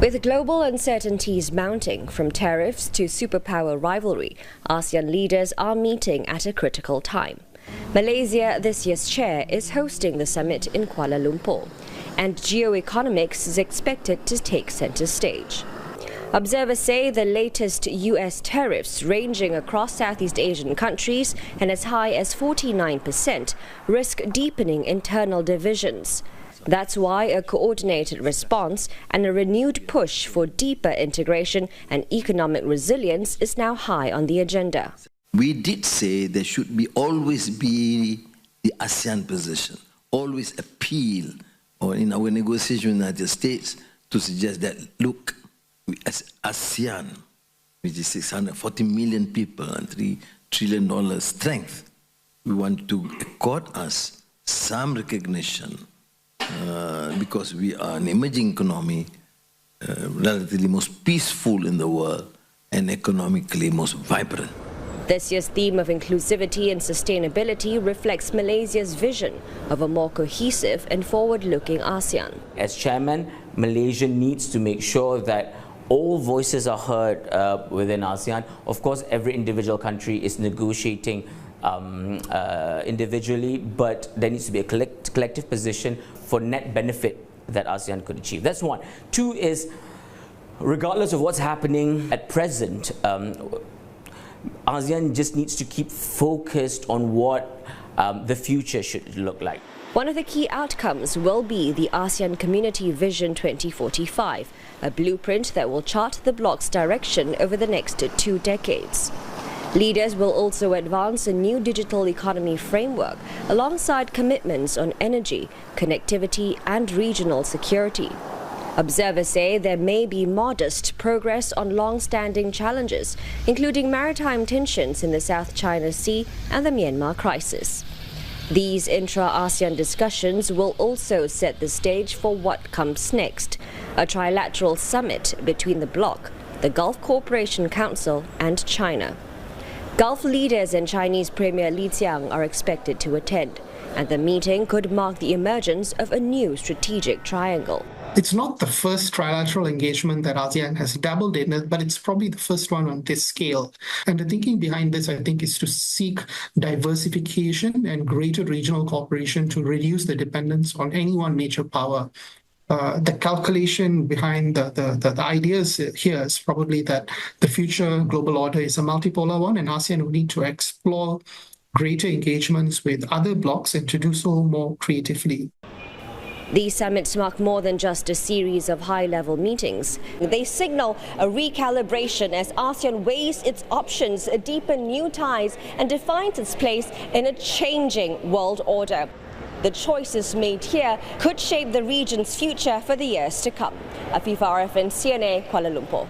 With global uncertainties mounting, from tariffs to superpower rivalry, ASEAN leaders are meeting at a critical time. Malaysia, this year's chair, is hosting the summit in Kuala Lumpur, and geoeconomics is expected to take centre stage. Observers say the latest US tariffs, ranging across Southeast Asian countries and as high as 49%, risk deepening internal divisions. That's why a coordinated response and a renewed push for deeper integration and economic resilience is now high on the agenda. We did say there should always be the ASEAN position, always appeal, or in our negotiation with the United States, to suggest that, look, as ASEAN, which is 640 million people and $3 trillion strength, we want to accord us some recognition because we are an emerging economy, relatively most peaceful in the world and economically most vibrant. This year's theme of inclusivity and sustainability reflects Malaysia's vision of a more cohesive and forward-looking ASEAN. As chairman, Malaysia needs to make sure that all voices are heard within ASEAN. Of course, every individual country is negotiating individually, but there needs to be a collective position for net benefit that ASEAN could achieve. That's one. Two is, regardless of what's happening at present, ASEAN just needs to keep focused on what the future should look like. One of the key outcomes will be the ASEAN Community Vision 2045, a blueprint that will chart the bloc's direction over the next 2 decades. Leaders will also advance a new digital economy framework alongside commitments on energy, connectivity and regional security. Observers say there may be modest progress on long-standing challenges, including maritime tensions in the South China Sea and the Myanmar crisis. These intra-ASEAN discussions will also set the stage for what comes next, a trilateral summit between the bloc, the Gulf Cooperation Council and China. Gulf leaders and Chinese Premier Li Qiang are expected to attend, and the meeting could mark the emergence of a new strategic triangle. It's not the first trilateral engagement that ASEAN has dabbled in, but it's probably the first one on this scale. And the thinking behind this, I think, is to seek diversification and greater regional cooperation to reduce the dependence on any one major power. The calculation behind the ideas here is probably that the future global order is a multipolar one, and ASEAN will need to explore greater engagements with other blocs and to do so more creatively. These summits mark more than just a series of high-level meetings. They signal a recalibration as ASEAN weighs its options, deepen new ties and defines its place in a changing world order. The choices made here could shape the region's future for the years to come. Afifah, Ariffin, CNA, Kuala Lumpur.